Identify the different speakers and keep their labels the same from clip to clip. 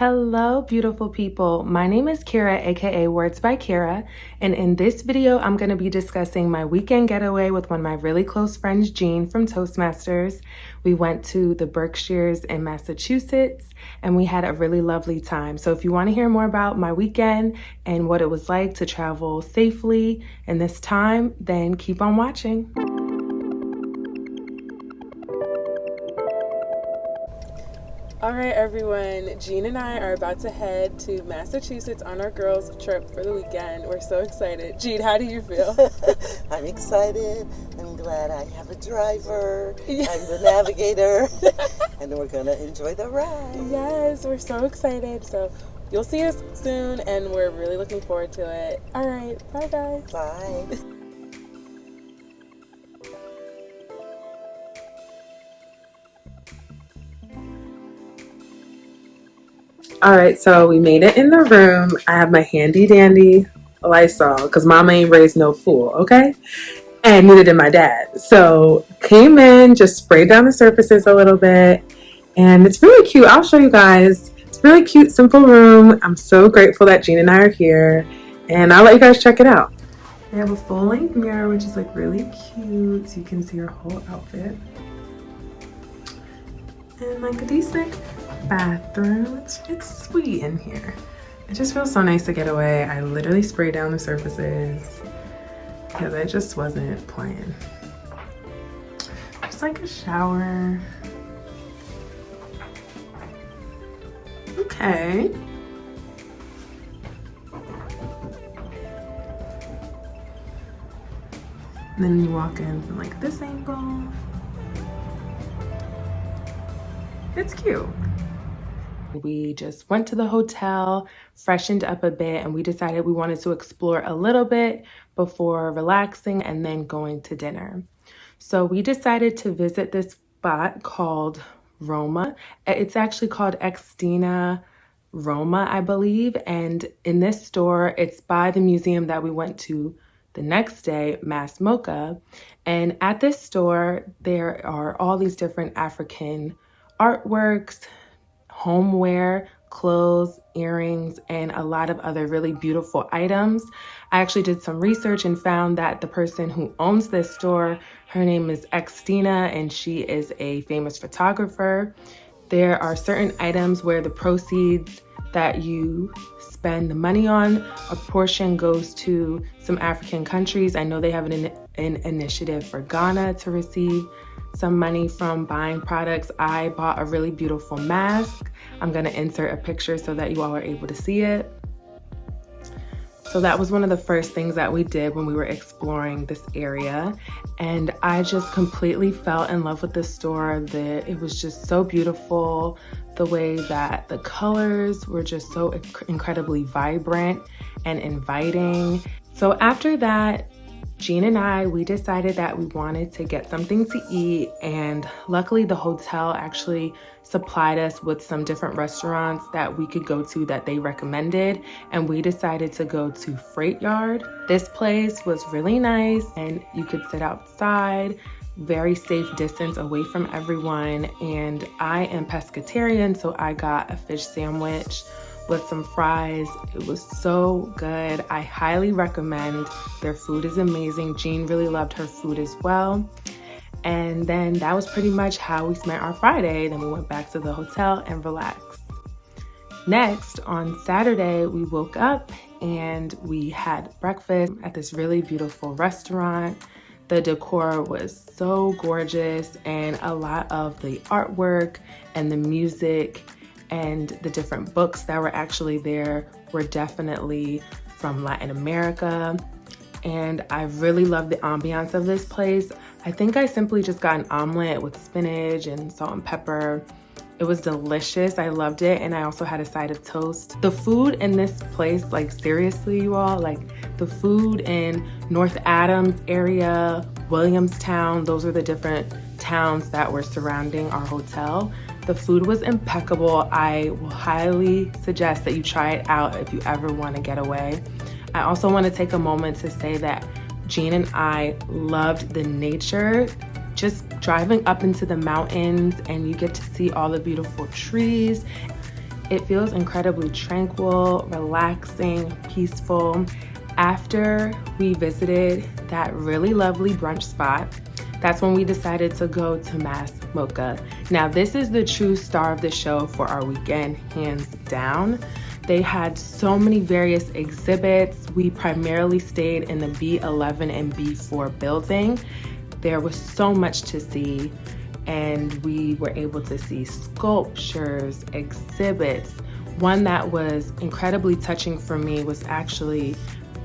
Speaker 1: Hello, beautiful people. My name is Kira, aka Words by Kira, and in this video, I'm going to be discussing my weekend getaway with one of my really close friends, Jean from Toastmasters. We went to the Berkshires in Massachusetts, and we had a really lovely time. So if you want to hear more about my weekend and what it was like to travel safely in this time, then keep on watching. All right, everyone, Jean and I are about to head to Massachusetts on our girls' trip for the weekend. We're so excited. Jean, how do you feel?
Speaker 2: I'm excited. I'm glad I have a driver. Yeah. I'm the navigator. And we're going to enjoy the ride.
Speaker 1: Yes, we're so excited. So you'll see us soon, and we're really looking forward to it. All right, bye, guys.
Speaker 2: Bye.
Speaker 1: All right, so we made it in the room. I have my handy dandy Lysol because mama ain't raised no fool, okay? And neither did my dad. So came in, just sprayed down the surfaces a little bit, and it's really cute. I'll show you guys. It's a really cute, simple room. I'm so grateful that Jean and I are here, and I'll let you guys check it out. They have a full-length mirror, which is like really cute, so you can see your whole outfit. And like a decent bathroom. It's sweet in here. It just feels so nice to get away. I literally sprayed down the surfaces because I just wasn't playing. Just like a shower. Okay. And then you walk in from like this angle. It's cute. We just went to the hotel, freshened up a bit, and we decided we wanted to explore a little bit before relaxing and then going to dinner. So we decided to visit this spot called Roma. It's actually called Extina Roma, I believe. And in this store, it's by the museum that we went to the next day, Mass MOCA. And at this store, there are all these different African artworks, homeware, clothes, earrings, and a lot of other really beautiful items. I actually did some research and found that the person who owns this store, her name is Extina, and she is a famous photographer. There are certain items where the proceeds that you spend the money on, a portion goes to some African countries. I know they have an initiative for Ghana to receive some money from buying products. I bought a really beautiful mask. I'm gonna insert a picture so that you all are able to see it. So that was one of the first things that we did when we were exploring this area. And I just completely fell in love with the store. It was just so beautiful. The way that the colors were just so incredibly vibrant and inviting. So after that, Jean and we decided that we wanted to get something to eat, and luckily the hotel actually supplied us with some different restaurants that we could go to that they recommended, and we decided to go to Freight Yard. This place was really nice, and you could sit outside, very safe distance away from everyone, and I am pescatarian, so I got a fish sandwich with some fries. It was so good. I highly recommend. Their food is amazing. Jean really loved her food as well. And then that was pretty much how we spent our Friday. Then we went back to the hotel and relaxed. Next, on Saturday, we woke up and we had breakfast at this really beautiful restaurant. The decor was so gorgeous, and a lot of the artwork and the music and the different books that were actually there were definitely from Latin America. And I really love the ambiance of this place. I think I simply just got an omelet with spinach and salt and pepper. It was delicious. I loved it. And I also had a side of toast. The food in this place, like seriously, you all, like the food in North Adams area, Williamstown, those are the different towns that were surrounding our hotel. The food was impeccable. I will highly suggest that you try it out if you ever want to get away. I also want to take a moment to say that Jean and I loved the nature. Just driving up into the mountains, and you get to see all the beautiful trees. It feels incredibly tranquil, relaxing, peaceful. After we visited that really lovely brunch spot, that's when we decided to go to Mass MOCA. Now, this is the true star of the show for our weekend, hands down. They had so many various exhibits. We primarily stayed in the B11 and B4 building. There was so much to see, and we were able to see sculptures, exhibits. One that was incredibly touching for me was actually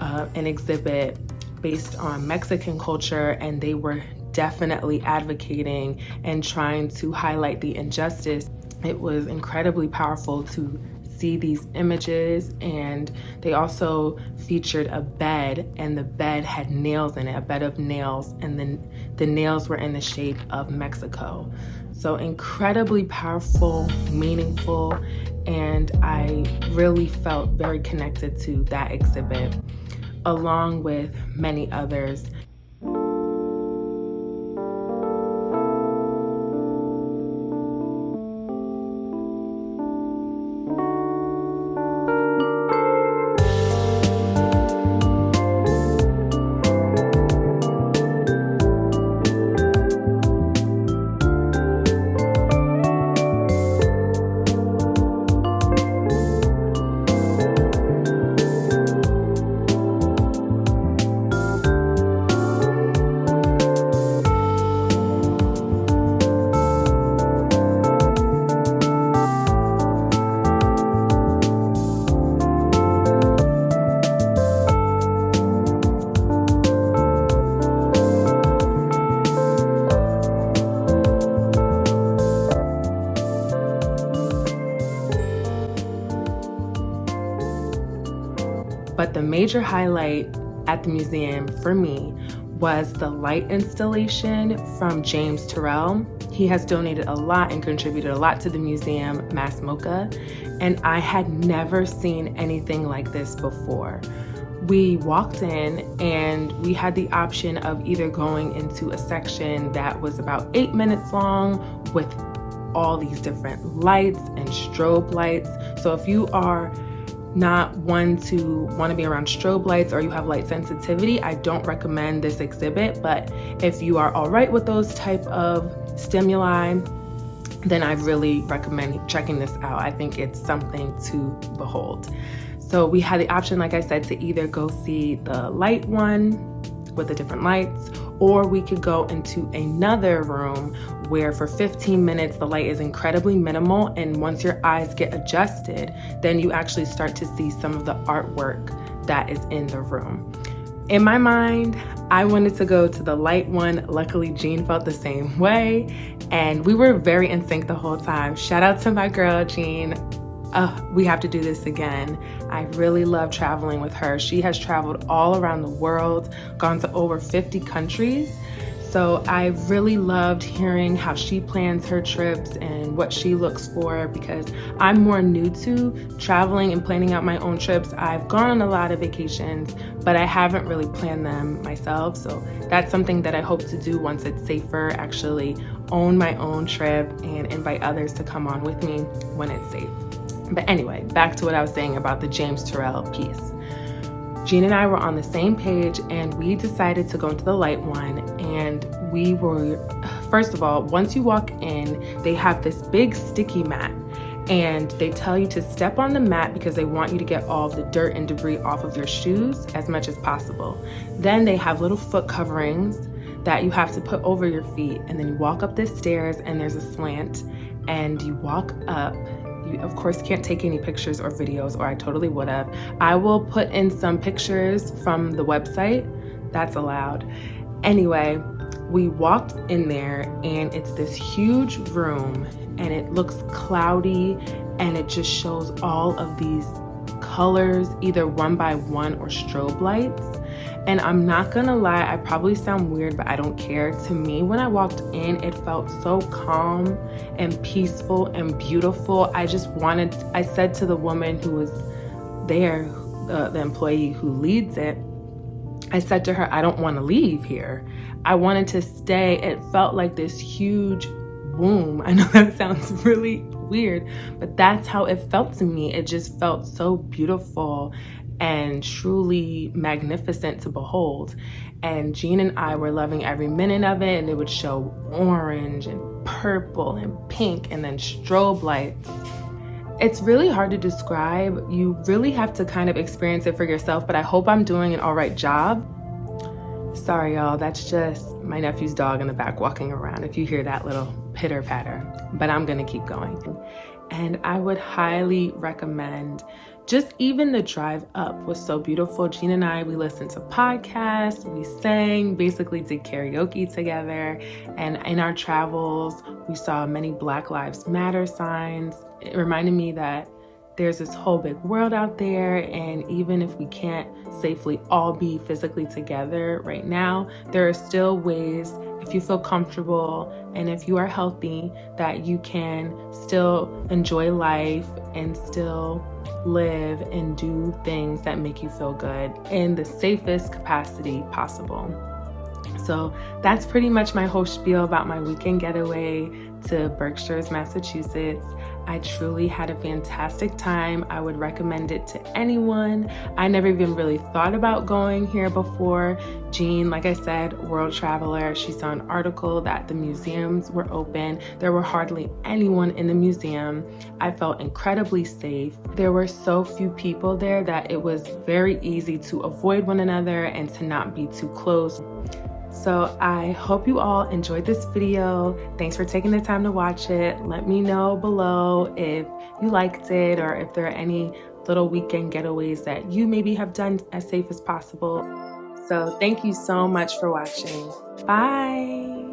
Speaker 1: an exhibit based on Mexican culture, and they were definitely advocating and trying to highlight the injustice. It was incredibly powerful to see these images, and they also featured a bed, and the bed had nails in it, a bed of nails, and then the nails were in the shape of Mexico. So incredibly powerful, meaningful, and I really felt very connected to that exhibit, along with many others. But the major highlight at the museum for me was the light installation from James Turrell. He has donated a lot and contributed a lot to the museum, Mass MOCA, and I had never seen anything like this before. We walked in and we had the option of either going into a section that was about 8 minutes long with all these different lights and strobe lights. So if you are not one to want to be around strobe lights or you have light sensitivity, I don't recommend this exhibit. But if you are all right with those type of stimuli, then I really recommend checking this out. I think it's something to behold. So we had the option, like I said, to either go see the light one with the different lights, or we could go into another room where for 15 minutes the light is incredibly minimal, and once your eyes get adjusted, then you actually start to see some of the artwork that is in the room. In my mind, I wanted to go to the light one. Luckily, Jean felt the same way, and we were very in sync the whole time. Shout out to my girl, Jean. We have to do this again. I really love traveling with her. She has traveled all around the world, gone to over 50 countries. So I really loved hearing how she plans her trips and what she looks for, because I'm more new to traveling and planning out my own trips. I've gone on a lot of vacations, but I haven't really planned them myself. So that's something that I hope to do once it's safer, actually own my own trip and invite others to come on with me when it's safe. But anyway, back to what I was saying about the James Turrell piece. Jean and I were on the same page, and we decided to go into the light one. And we were, first of all, once you walk in, they have this big sticky mat, and they tell you to step on the mat because they want you to get all the dirt and debris off of your shoes as much as possible. Then they have little foot coverings that you have to put over your feet, and then you walk up the stairs, and there's a slant, and you walk up. You, of course, can't take any pictures or videos, or I totally would have. I will put in some pictures from the website. That's allowed. Anyway, we walked in there, and it's this huge room, and it looks cloudy, and it just shows all of these colors, either one by one or strobe lights. And I'm not gonna lie, I probably sound weird, but I don't care. To me, when I walked in, it felt so calm and peaceful and beautiful. I said to the woman who was there, the employee who leads it, I said to her, I don't wanna leave here. I wanted to stay. It felt like this huge womb. I know that sounds really weird, but that's how it felt to me. It just felt so beautiful and truly magnificent to behold. And Jean and I were loving every minute of it, and it would show orange and purple and pink and then strobe lights. It's really hard to describe. You really have to kind of experience it for yourself, but I hope I'm doing an all right job. Sorry, y'all, that's just my nephew's dog in the back walking around, if you hear that little pitter patter, but I'm gonna keep going. And I would highly recommend, just even the drive up was so beautiful. Jean and I, we listened to podcasts, we sang, basically did karaoke together. And in our travels, we saw many Black Lives Matter signs. It reminded me that there's this whole big world out there, and even if we can't safely all be physically together right now, there are still ways, if you feel comfortable and if you are healthy, that you can still enjoy life and still live and do things that make you feel good in the safest capacity possible. So that's pretty much my whole spiel about my weekend getaway to Berkshires, Massachusetts. I truly had a fantastic time. I would recommend it to anyone. I never even really thought about going here before. Jean, like I said, world traveler, she saw an article that the museums were open. There were hardly anyone in the museum. I felt incredibly safe. There were so few people there that it was very easy to avoid one another and to not be too close. So I hope you all enjoyed this video. Thanks for taking the time to watch it. Let me know below if you liked it or if there are any little weekend getaways that you maybe have done as safe as possible. So thank you so much for watching. Bye.